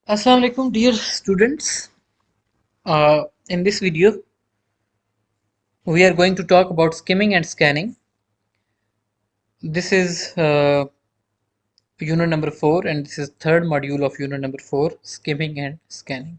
Assalamu alaikum, dear students. In this video, we are going to talk about skimming and scanning. This is unit number 4, and this is third module of unit number 4, skimming and scanning.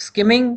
skimming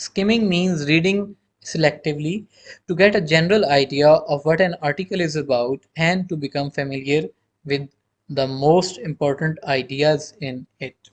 Skimming means reading selectively to get a general idea of what an article is about and to become familiar with the most important ideas in it.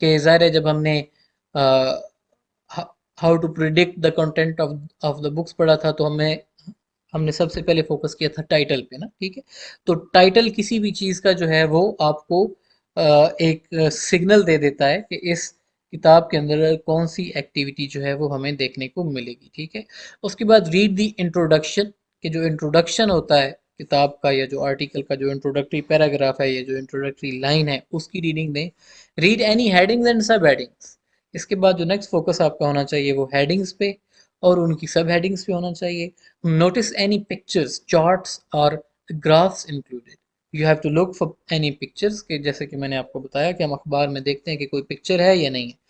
کہ ظاہر ہے جب ہم نے how to predict the content of the books پڑھا تھا تو ہم نے سب سے پہلے فوکس کیا تھا ٹائٹل پہ نا، ٹھیک ہے. تو ٹائٹل کسی بھی چیز کا جو ہے وہ آپ کو ایک سگنل دے دیتا ہے کہ اس کتاب کے اندر کون سی ایکٹیویٹی جو ہے وہ ہمیں دیکھنے کو ملے گی، ٹھیک ہے. اس کے بعد ریڈ دی انٹروڈکشن، کہ جو انٹروڈکشن ہوتا ہے کتاب کا یا جو آرٹیکل کا جو انٹروڈکٹری پیراگراف ہے یا جو انٹروڈکٹری لائن ہے اس کی ریڈنگ دیں. Read any headings and subheadings. اس کے بعد جو نیکسٹ فوکس آپ کا ہونا چاہیے وہ ہیڈنگز پہ اور ان کی سب ہیڈنگز پہ ہونا چاہیے. نوٹس اینی پکچرز، چارٹس اور graphs included. You have to look for any pictures, کہ جیسے کہ میں نے آپ کو بتایا کہ ہم اخبار میں دیکھتے ہیں کہ کوئی پکچر ہے یا نہیں ہے،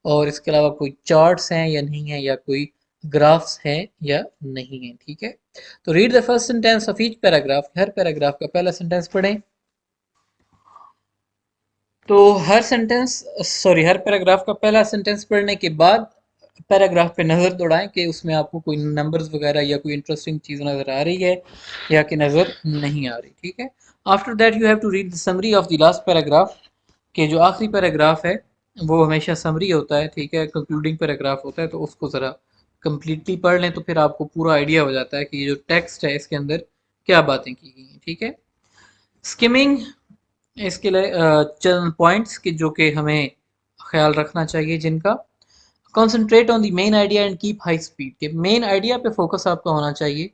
اور اس کے علاوہ کوئی چارٹس ہیں یا نہیں ہے، یا کوئی گرافس ہیں یا نہیں ہیں، ٹھیک ہے. تو read the first sentence of each paragraph, ہر پیراگراف کا پہلا سینٹینس پڑھیں. تو ہر پیراگراف کا پہلا سینٹینس پڑھنے کے بعد پیراگراف پہ نظر دوڑائیں کہ اس میں آپ کو کوئی نمبرز وغیرہ یا کوئی انٹرسٹنگ چیز نظر آ رہی ہے یا کہ نظر نہیں آ رہی، ٹھیک ہے. After that you have to read the summary of the last paragraph, کہ جو آخری پیراگراف ہے وہ ہمیشہ سمری ہوتا ہے، ٹھیک ہے، کنکلوڈنگ پیراگراف ہوتا ہے. تو اس کو ذرا کمپلیٹلی پڑھ لیں تو پھر آپ کو پورا آئیڈیا ہو جاتا ہے کہ یہ جو ٹیکسٹ ہے اس کے اندر کیا باتیں کی گئی ہیں، ٹھیک ہے. اسکمنگ، اس کے لیے چند پوائنٹس کہ جو کہ ہمیں خیال رکھنا چاہیے جن کا. Concentrate on the main idea and keep high speed, کہ مین آئیڈیا پہ فوکس آپ کا ہونا چاہیے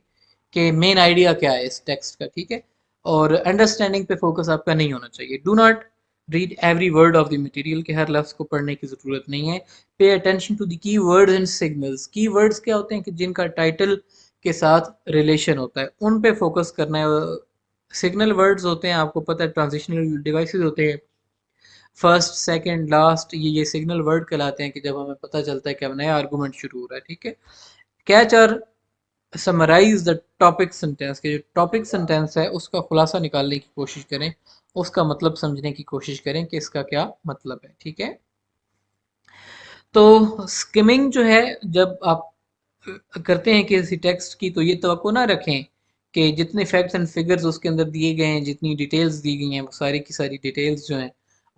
کہ مین آئیڈیا کیا ہے اس ٹیکسٹ کا، ٹھیک ہے. اور انڈرسٹینڈنگ پہ فوکس آپ کا نہیں ہونا چاہیے. Do not read every word of the material, کہ ہر لفظ کو پڑھنے کی ضرورت نہیں ہے. پے اٹینشن ٹو دی کی ورڈز اینڈ سگنلز. کی ورڈز کیا ہوتے ہیں کہ جن کا ٹائٹل کے ساتھ ریلیشن ہوتا ہے، ان پہ فوکس کرنا ہے. سگنل ورڈز ہوتے ہیں، آپ کو پتہ ہے ٹرانزیشنل ڈیوائسز ہوتے ہیں، فرسٹ سیکنڈ لاسٹ، یہ سگنل ورڈ کہلاتے ہیں کہ جب ہمیں پتہ چلتا ہے کہ اب نیا آرگومنٹ شروع ہو رہا ہے، ٹھیک ہے. کیچ اور سمرائز دا ٹاپک سینٹینس، کہ جو ٹاپک سینٹینس ہے اس کا خلاصہ نکالنے کی کوشش کریں، اس کا مطلب سمجھنے کی کوشش کریں کہ اس کا کیا مطلب ہے، ٹھیک ہے. تو اسکمنگ جو ہے جب آپ کرتے ہیں کسی ٹیکسٹ کی تو یہ توقع نہ رکھیں کہ جتنے فیکٹس اینڈ فگرز اس کے اندر دیے گئے ہیں، جتنی ڈیٹیلز دی گئی ہیں، وہ ساری کی ساری ڈیٹیلز جو ہیں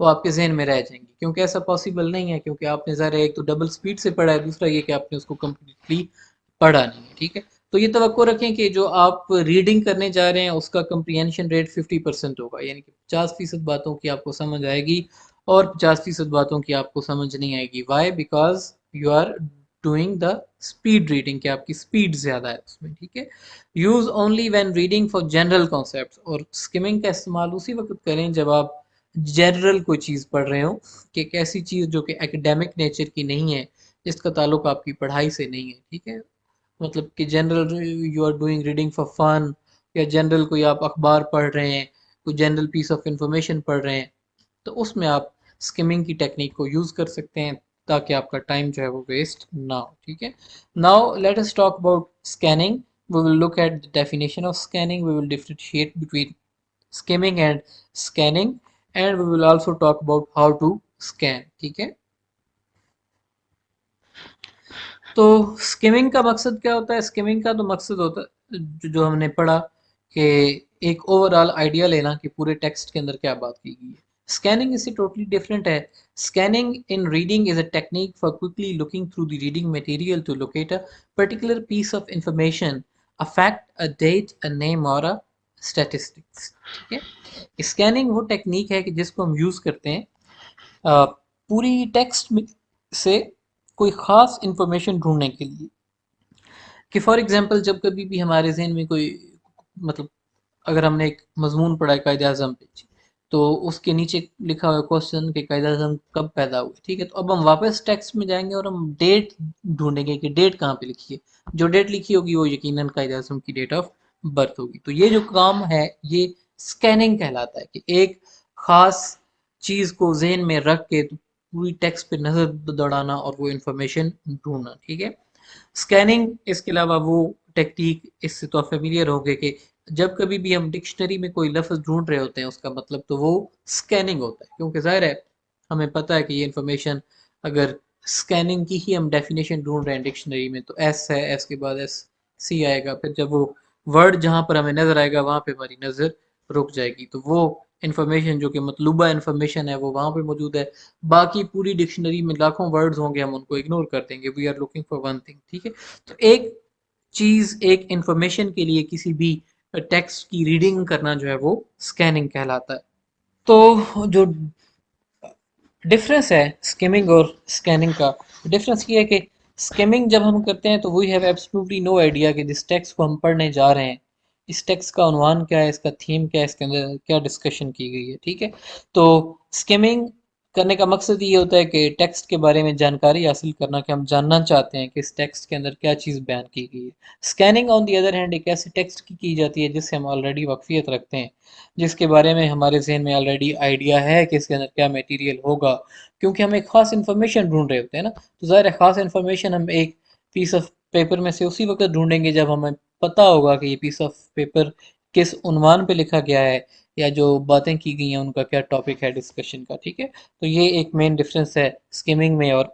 وہ آپ کے ذہن میں رہ جائیں گی، کیونکہ ایسا پاسبل نہیں ہے، کیونکہ آپ نے ظاہر ایک تو ڈبل سپیڈ سے پڑھا ہے، دوسرا یہ کہ آپ نے اس کو کمپلیٹلی پڑھا نہیں ہے، ٹھیک ہے. تو یہ توقع رکھیں کہ جو آپ ریڈنگ کرنے جا رہے ہیں اس کا کمپریہنشن ریٹ 50% ہوگا، یعنی کہ 50% باتوں کی آپ کو سمجھ آئے گی اور 50% باتوں کی آپ کو سمجھ نہیں آئے گی. Why? Because you are doing the speed reading, کہ آپ کی اسپیڈ زیادہ ہے اس میں، ٹھیک ہے. Use only when reading for general concepts, اور اسکمنگ کا استعمال اسی وقت کریں جب آپ جنرل کوئی چیز پڑھ رہے ہوں، کہ ایک ایسی چیز جو کہ ایکڈیمک نیچر کی نہیں ہے، جس کا تعلق آپ کی پڑھائی سے نہیں ہے، ٹھیک ہے. مطلب کہ general you are doing reading for fun, یا جنرل کوئی آپ اخبار پڑھ رہے ہیں، کوئی جنرل پیس آف انفارمیشن پڑھ رہے ہیں، تو اس میں آپ اسکمنگ کی ٹیکنیک کو یوز کر سکتے ہیں تاکہ آپ کا ٹائم جو ہے وہ ویسٹ نہ ہو، ٹھیک ہے. Now let us talk about scanning. We will look at the definition of scanning. We will differentiate between skimming and scanning, and we will also talk about how to scan. ٹھیک ہے. تو skimming کا مقصد کیا ہوتا ہے؟ Skimming کا تو مقصد ہوتا ہے جو ہم نے پڑھا کہ ایک اوور آل آئیڈیا لینا کہ پورے ٹیکسٹ کے اندر کیا بات کی گئی ہے. اسکیننگ اس سے ٹوٹلی ڈفرینٹ ہے. Scanning in reading is a technique for quickly looking through the reading material to locate a particular piece of information, a fact, a date, a name or a statistics. ٹھیک ہے. Scanning وہ technique ہے کہ جس کو ہم use کرتے ہیں پوری ٹیکسٹ سے کوئی خاص انفارمیشن ڈھونڈنے کے لیے. کہ فار ایگزامپل جب کبھی بھی ہمارے ذہن میں کوئی مطلب اگر ہم نے ایک مضمون پڑھا ہے قائد اعظم پہ، تو اس کے نیچے لکھا ہوا کوشچن کہ قائد اعظم کب پیدا ہوئے، ٹھیک ہے. تو اب ہم واپس ٹیکسٹ میں جائیں گے اور ہم ڈیٹ ڈھونڈیں گے کہ ڈیٹ کہاں پہ لکھی ہے. جو ڈیٹ لکھی ہوگی وہ یقیناً قائد اعظم کی ڈیٹ آف برتھ ہوگی. تو یہ جو کام ہے یہ اسکیننگ کہلاتا ہے، کہ ایک خاص چیز کو ذہن میں رکھ کے پوری ٹیکسٹ پہ نظر دوڑانا اور وہ انفارمیشن ڈھونڈنا، ٹھیک ہے. اسکیننگ اس کے علاوہ وہ ٹیکنیک، اس سے تو فیملیئر ہو گئے کہ جب کبھی بھی ہم ڈکشنری میں کوئی لفظ ڈھونڈ رہے ہوتے ہیں اس کا مطلب تو وہ اسکیننگ ہوتا ہے، کیونکہ ظاہر ہے ہمیں پتہ ہے کہ یہ انفارمیشن اگر اسکیننگ کی ہی ہم ڈیفینیشن ڈھونڈ رہے ہیں ڈکشنری میں تو ایس ہے، ایس کے بعد ایس سی آئے گا، پھر جب وہ ورڈ جہاں پر ہمیں نظر آئے گا وہاں پہ ہماری نظر رک جائے گی. تو وہ انفارمیشن جو کہ مطلوبہ انفارمیشن ہے وہ وہاں پہ موجود ہے. باقی پوری ڈکشنری میں لاکھوں ورڈز ہوں گے، ہم ان کو اگنور کر دیں گے. We are looking for one thing. ٹھیک ہے. تو ایک چیز، ایک انفارمیشن کے لیے کسی بھی ٹیکسٹ کی ریڈنگ کرنا جو ہے وہ اسکیننگ کہلاتا ہے. تو جو ڈفرینس ہے اسکیمنگ اور اسکیننگ کا، ڈفرینس یہ ہے کہ اسکیمنگ جب ہم کرتے ہیں تو we have absolutely no idea کہ جس ٹیکسٹ کو ہم پڑھنے جا رہے ہیں اس ٹیکسٹ کا عنوان کیا ہے، اس کا تھیم کیا ہے، اس کے اندر کیا ڈسکشن کی گئی ہے. ٹھیک ہے. تو اسکیمنگ کرنے کا مقصد یہ ہوتا ہے کہ ٹیکسٹ کے بارے میں جانکاری حاصل کرنا، کہ ہم جاننا چاہتے ہیں کہ اس ٹیکسٹ کے اندر کیا چیز بیان کی گئی ہے. Scanning on the other hand ایک ایسے ٹیکسٹ کی جاتی ہے جس سے ہم آلریڈی واقفیت رکھتے ہیں، جس کے بارے میں ہمارے ذہن میں آلریڈی آئیڈیا ہے کہ اس کے اندر کیا میٹیریل ہوگا، کیونکہ ہم ایک خاص انفارمیشن ڈھونڈ رہے ہوتے ہیں نا. تو ظاہر ہے خاص انفارمیشن ہم ایک پیس آف پیپر میں سے اسی وقت ڈھونڈیں گے جب ہمیں پتہ ہوگا کہ یہ پیس آف پیپر کس عنوان پہ لکھا گیا ہے، یا جو باتیں کی گئی ہیں ان کا کیا ٹاپک ہے ڈسکشن کا. ٹھیک ہے. تو یہ ایک مین ڈفرینس ہے اسکیمنگ میں اور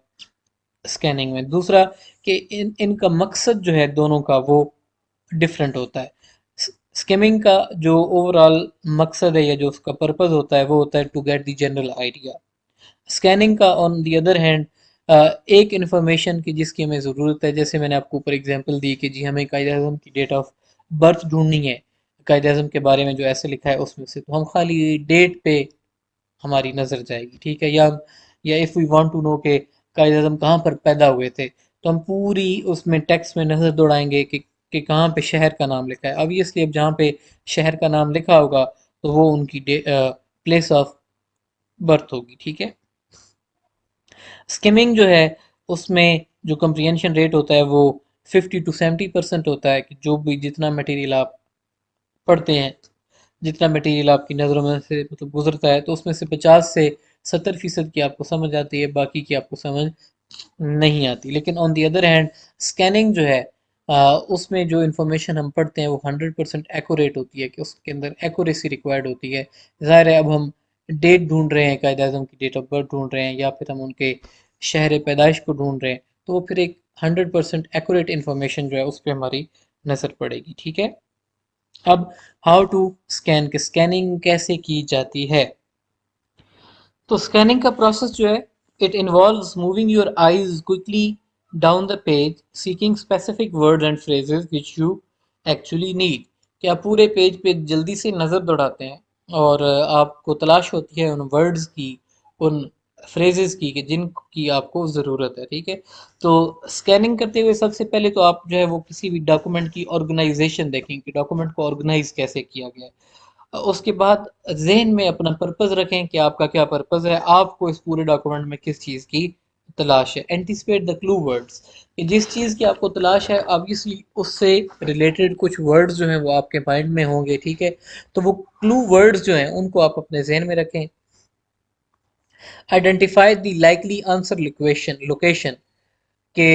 اسکیننگ میں. دوسرا کہ ان کا مقصد جو ہے دونوں کا وہ ڈفرینٹ ہوتا ہے. اسکیمنگ کا جو اوور آل مقصد ہے یا جو اس کا پرپز ہوتا ہے وہ ہوتا ہے to get the general idea. Scanning کا آن دی ادر ہینڈ ایک انفارمیشن کی جس کی ہمیں ضرورت ہے، جیسے میں نے آپ کو اوپر اگزامپل دی کہ جی ہمیں قائد اعظم کی ڈیٹ آف برتھ ڈھونڈنی ہے، قائد اعظم کے بارے میں جو ایسے لکھا ہے اس میں سے، تو ہم خالی ڈیٹ پہ ہماری نظر جائے گی. ٹھیک ہے. یا if we want to know کہ قائد اعظم کہاں پر پیدا ہوئے تھے، تو ہم پوری اس میں ٹیکسٹ میں نظر دوڑائیں گے کہ کہاں پہ شہر کا نام لکھا ہے. obviously اب جہاں پہ شہر کا نام لکھا ہوگا تو وہ ان کی پلیس آف برتھ ہوگی. ٹھیک ہے. اسکیمنگ جو ہے اس میں جو کمپریہنشن ریٹ ہوتا ہے وہ 50 to 70% ہوتا ہے، کہ جو بھی جتنا مٹیریل آپ پڑھتے ہیں، جتنا مٹیریل آپ کی نظروں میں سے مطلب گزرتا ہے، تو اس میں سے 50 سے 70% کی آپ کو سمجھ آتی ہے، باقی کی آپ کو سمجھ نہیں آتی. لیکن آن دی ادر ہینڈ اسکیننگ جو ہے اس میں جو انفارمیشن ہم پڑھتے ہیں وہ 100% ایکوریٹ ہوتی ہے، کہ اس کے اندر ایکوریسی ریکوائرڈ ہوتی ہے. ظاہر ہے اب ہم ڈیٹ ڈھونڈ رہے ہیں، قائد اعظم کی ڈیٹ آف برتھ ڈھونڈ رہے ہیں، یا پھر ہم ان کے شہر پیدائش کو ڈھونڈ رہے ہیں، تو وہ پھر ایک 100% ایکوریٹ انفارمیشن جو ہے اس پہ ہماری نظر پڑے گی. ٹھیک ہے. اب ہاؤ ٹو اسکین، کہ اسکیننگ کیسے کی جاتی ہے. تو اسکیننگ کا پروسیس جو ہے it involves moving your eyes quickly down the page seeking specific word and phrases which you actually need. کہ آپ پورے پیج پہ جلدی سے نظر دوڑاتے ہیں اور آپ کو تلاش ہوتی ہے ان ورڈز کی، ان فریزز کی، کہ جن کی آپ کو ضرورت ہے. ٹھیک ہے. تو اسکیننگ کرتے ہوئے سب سے پہلے تو آپ جو ہے وہ کسی بھی ڈاکومنٹ کی آرگنائزیشن دیکھیں کہ ڈاکومنٹ کو آرگنائز کیسے کیا گیا ہے. اس کے بعد ذہن میں اپنا پرپز رکھیں کہ آپ کا کیا پرپز ہے، آپ کو اس پورے ڈاکومنٹ میں کس چیز کی تلاش ہے. اینٹیسپیٹ دا کلو ورڈز، کہ جس چیز کی آپ کو تلاش ہے obviously اس سے ریلیٹڈ کچھ ورڈز جو ہیں وہ آپ کے مائنڈ میں ہوں گے. ٹھیک ہے. تو وہ کلو ورڈز جو ہیں ان کو آپ اپنے ذہن میں رکھیں. Identify the likely answer location, کہ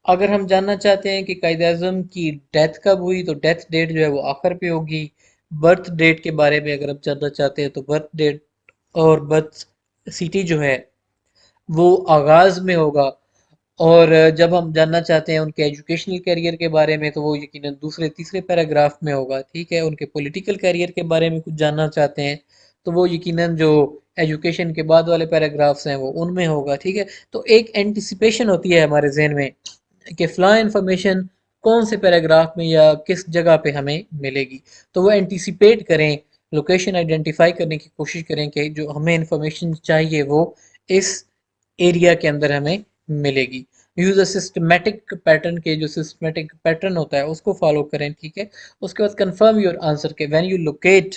اگر ہم جاننا چاہتے ہیں کہ قائد اعظم کی ڈیتھ کب ہوئی تو ڈیتھ ڈیٹ جو ہے وہ آخر پہ ہوگی. برتھ ڈیٹ کے بارے میں اگر ہم جاننا چاہتے ہیں تو برتھ ڈیٹ اور برتھ سٹی جو ہے وہ آغاز میں ہوگا. اور جب ہم جاننا چاہتے ہیں ان کے ایجوکیشنل کیریئر کے بارے میں تو وہ یقیناً دوسرے تیسرے پیراگراف میں ہوگا. ٹھیک ہے. ان کے پولیٹیکل کیریئر کے بارے میں کچھ جاننا چاہتے ہیں تو وہ یقیناً جو ایجوکیشن کے بعد والے پیراگرافس ہیں وہ ان میں ہوگا. ٹھیک ہے. تو ایک اینٹیسپیشن ہوتی ہے ہمارے ذہن میں کہ فلاں انفارمیشن کون سے پیراگراف میں یا کس جگہ پہ ہمیں ملے گی. تو وہ اینٹیسپیٹ کریں، لوکیشن آئیڈینٹیفائی کرنے کی کوشش کریں کہ جو ہمیں انفارمیشن چاہیے وہ اس ایریا کے اندر ہمیں ملے گی. یوز اے سسٹمیٹک پیٹرن، کے جو سسٹمیٹک پیٹرن ہوتا ہے اس کو فالو کریں. ٹھیک ہے. اس کے بعد کنفرم یور آنسر، کہ وین یو لوکیٹ،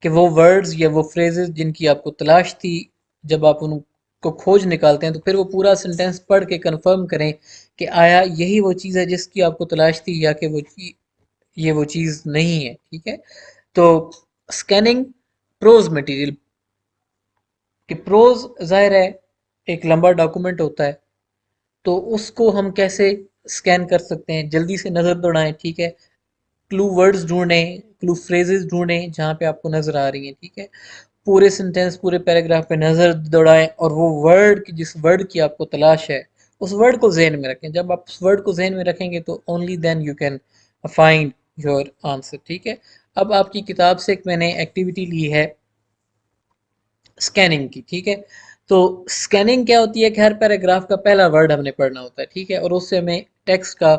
کہ وہ ورڈز یا وہ فریزز جن کی آپ کو تلاش تھی جب آپ ان کو کھوج نکالتے ہیں تو پھر وہ پورا سنٹینس پڑھ کے کنفرم کریں کہ آیا یہی وہ چیز ہے جس کی آپ کو تلاش تھی، یا کہ یہ وہ چیز نہیں ہے. ٹھیک ہے. تو اسکیننگ پروز مٹیریل، کہ پروز ظاہر ہے ایک لمبا ڈاکومنٹ ہوتا ہے تو اس کو ہم کیسے اسکین کر سکتے ہیں، جلدی سے نظر دوڑائیں. ٹھیک ہے. کلو ورڈز ڈھونڈیں، کلو فریزز ڈھونڈیں جہاں پہ آپ کو نظر آ رہی ہیں. ٹھیک ہے. پورے سنٹینس پورے پیراگراف پہ نظر دوڑائیں اور وہ ورڈ جس ورڈ کی آپ کو تلاش ہے اس ورڈ کو ذہن میں رکھیں. جب آپ اس ورڈ کو ذہن میں رکھیں گے تو only then you can find your answer. ٹھیک ہے. اب آپ کی کتاب سے ایک میں نے ایکٹیویٹی لی ہے اسکیننگ کی، ٹھیک ہے؟ تو اسکیننگ کیا ہوتی ہے کہ ہر پیراگراف کا پہلا ورڈ ہم نے پڑھنا ہوتا ہے، ٹھیک ہے؟ اور اس سے ہمیں ٹیکسٹ کا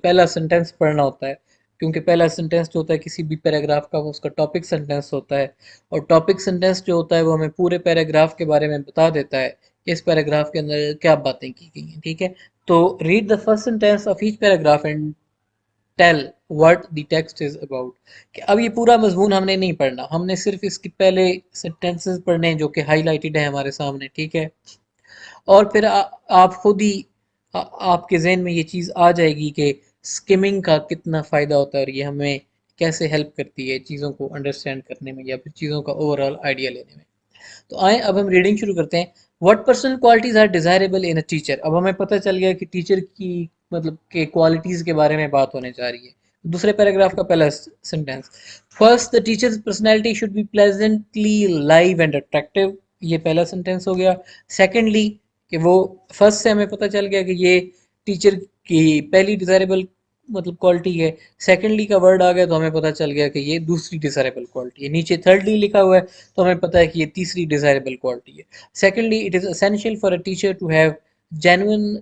پہلا سینٹینس پڑھنا ہوتا ہے، کیونکہ پہلا سینٹینس جو ہوتا ہے کسی بھی پیراگراف کا وہ اس کا ٹاپک سینٹینس ہوتا ہے، اور ٹاپک سینٹینس جو ہوتا ہے وہ ہمیں پورے پیراگراف کے بارے میں بتا دیتا ہے کہ اس پیراگراف کے اندر کیا باتیں کی گئی ہیں، ٹھیک ہے؟ تو read the first sentence of each paragraph and tell what the text is about. کہ اب یہ پورا مضمون ہم نے نہیں پڑھنا، ہم نے صرف اس کے پہلے سینٹینسز پڑھنے ہیں جو کہ ہائی لائٹڈ ہیں ہمارے سامنے، ٹھیک ہے؟ اور پھر آپ خود ہی آپ کے ذہن میں یہ چیز آ جائے گی کہ اسکمنگ کا کتنا فائدہ ہوتا ہے اور یہ ہمیں کیسے ہیلپ کرتی ہے چیزوں کو انڈرسٹینڈ کرنے میں یا پھر چیزوں کا اوور آل آئیڈیا لینے میں. تو آئیں اب ہم ریڈنگ شروع کرتے ہیں. What personal qualities are desirable in a teacher. اب ہمیں پتہ چل گیا کہ ٹیچر کی مطلب کہ کوالٹیز کے بارے میں بات ہونے جا رہی ہے. دوسرے پیراگراف کا پہلا sentence: first the teacher's personality should be pleasantly live and attractive. یہ پہلا سینٹینس ہو گیا. سیکنڈلی کہ وہ فرسٹ سے ہمیں پتہ چل گیا کہ یہ ٹیچر کی پہلی ڈیزائریبل مطلب کوالٹی ہے. سیکنڈلی کا ورڈ آ گیا تو ہمیں پتہ چل گیا کہ یہ دوسری ڈیزائریبل کوالٹی ہے. نیچے تھرڈلی لکھا ہوا ہے تو ہمیں پتہ ہے کہ یہ تیسری ڈیزائریبل کوالٹی ہے. Secondly it is essential for a teacher to have genuine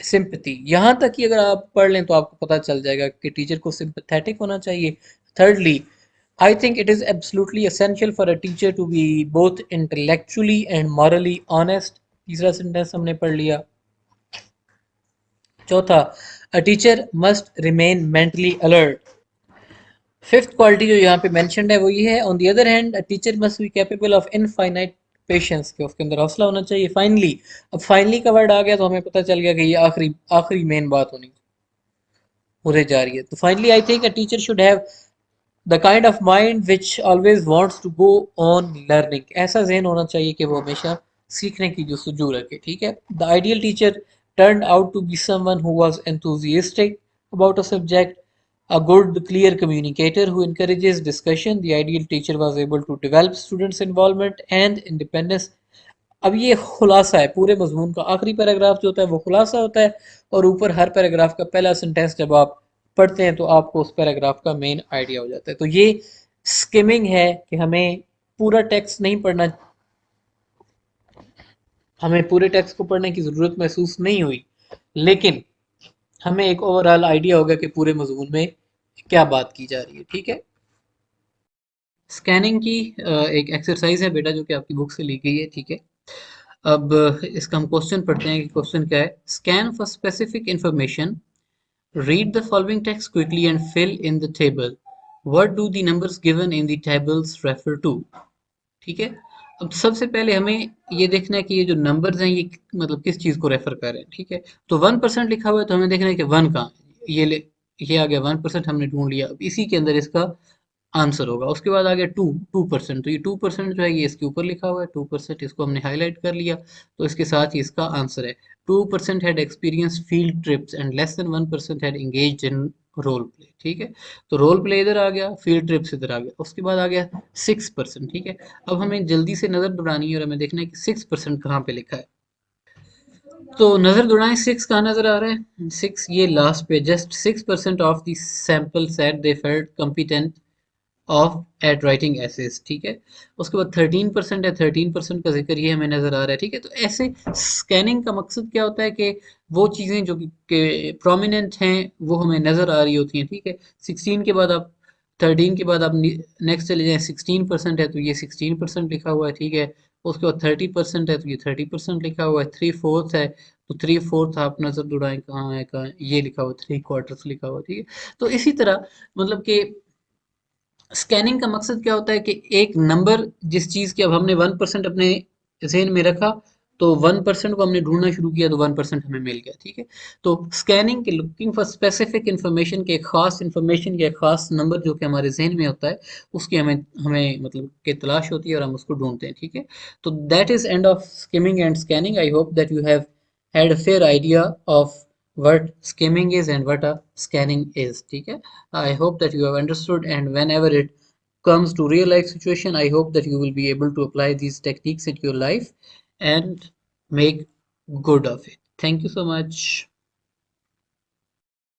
sympathy. یہاں تک کہ اگر آپ پڑھ لیں تو آپ کو پتہ چل جائے گا کہ ٹیچر کو سمپتھیٹک ہونا چاہیے. Thirdly I think it is absolutely essential for a teacher to be both intellectually and morally honest. تیسرا سینٹینس ہم نے پڑھ لیا. چوتھا: A teacher must remain mentally alert. Fifth quality جو یہاں پہ مینشنڈ ہے وہ یہ ہے: on the other hand a teacher must be capable of infinite patience. کہ اس کے اندر حوصلہ ہونا چاہیے. فائنلی، اب فائنلی کا ورڈ آ گیا تو ہمیں پتہ چل گیا کہ یہ آخری مین بات ہونے جا رہی ہے. تو finally I think a teacher should have the kind of mind which always wants to go on learning. ایسا ذہن ہونا چاہیے کہ وہ ہمیشہ سیکھنے کی جو سجو رکھے، ٹھیک ہے؟ The ideal teacher turned out to be someone who was enthusiastic about a subject, a good clear communicator who encourages discussion. The ideal teacher was able to develop students' involvement and independence. اب یہ خلاصہ ہے پورے مضمون کا. آخری paragraph جو ہوتا ہے وہ خلاصہ ہوتا ہے، اور اوپر ہر پیراگراف کا پہلا سینٹینس جب آپ پڑھتے ہیں تو آپ کو اس پیراگراف کا مین آئیڈیا ہو جاتا ہے. تو یہ اسکمنگ ہے کہ ہمیں پورے ٹیکسٹ کو پڑھنے کی ضرورت محسوس نہیں ہوئی، لیکن ہمیں ایک اوور آل آئیڈیا ہوگا کہ پورے مضمون میں کیا بات کی جا رہی ہے، ٹھیک ہے؟ اسکیننگ کی ایک ایکسرسائز ہے بیٹا جو کہ آپ کی بک سے لی گئی ہے، ٹھیک ہے؟ اب اس کا ہم کوسچن پڑھتے ہیں کہ کوسچن کیا ہے. Scan for specific information. Read the following text quickly and fill in the table. What do the numbers given in the tables refer to? ٹھیک ہے؟ اب سب سے پہلے ہمیں یہ دیکھنا ہے کہ یہ جو نمبرز ہیں یہ مطلب کس چیز کو ریفر کر رہے ہیں، ٹھیک ہے؟ تو 1% لکھا ہوا ہے تو ہمیں دیکھنا ہے کہ 1 کہاں ہے. یہ آ گیا 1%، ہم نے ڈھونڈ لیا. اب اسی کے اندر اس کا آنسر ہوگا. اس کے بعد آ گیا 2%. تو یہ 2% جو ہے یہ اس کے اوپر لکھا ہوا ہے. 2% اس کو ہم نے ہائی لائٹ کر لیا تو اس کے ساتھ ہی اس کا آنسر ہے. 2% had experienced field trips and less than 1% had engaged in role play. ٹھیک ہے؟ تو رول پلے ادھر آ گیا، فیلڈ ٹرپس ادھر آ گیا. اس کے بعد آ گیا 6%. ٹھیک ہے؟ اب ہمیں جلدی سے نظر دوڑانی ہے اور ہمیں دیکھنا ہے کہ 6% کہاں پہ لکھا ہے. تو نظر دوڑائیں 6 کہاں نظر آ رہا ہے. 6 یہ لاسٹ پہ. Just 6% of the sample set they felt competent of at writing essays. ٹھیک ہے؟ اس کے بعد 13% ہے. 13% کا ذکر یہ ہمیں نظر آ رہا ہے. ٹھیک ہے؟ تو ایسے اسکیننگ کا مقصد کیا ہوتا ہے کہ وہ چیزیں جو کہ پرومیننٹ ہیں وہ ہمیں نظر آ رہی ہوتی ہیں. ٹھیک ہے؟ 16 کے بعد آپ 13 کے بعد آپ نیکسٹ چلے جائیں. 16% ہے تو یہ 16% لکھا ہوا ہے. ٹھیک ہے؟ اس کے بعد 30% ہے تو یہ 30% لکھا ہوا ہے. 3/4 ہے تو 3/4 آپ نظر دوڑائیں کہاں ہے یہ لکھا ہوا ہے. 3/4 لکھا ہوا ہے. ٹھیک ہے؟ تو اسی طرح مطلب کہ اسکیننگ کا مقصد کیا ہوتا ہے کہ ایک نمبر جس چیز کی اب ہم نے 1% اپنے ذہن میں رکھا تو 1% کو ہم نے ڈھونڈنا شروع کیا تو 1% ہمیں مل گیا. ٹھیک ہے؟ تو اسکیننگ کے لوکنگ فار اسپیسیفک انفارمیشن کے ایک خاص انفارمیشن کے ایک خاص نمبر جو کہ ہمارے ذہن میں ہوتا ہے اس کی ہمیں مطلب کہ تلاش ہوتی ہے اور ہم اس کو ڈھونڈتے ہیں. ٹھیک ہے؟ تو that is and of skimming and scanning. I hope that you have had a fair idea of what skimming is and what a scanning is. ٹھیک ہے؟ I hope that you have understood, and whenever it comes to real life situation, I hope that you will be able to apply these techniques in your life and make good of it. Thank you so much.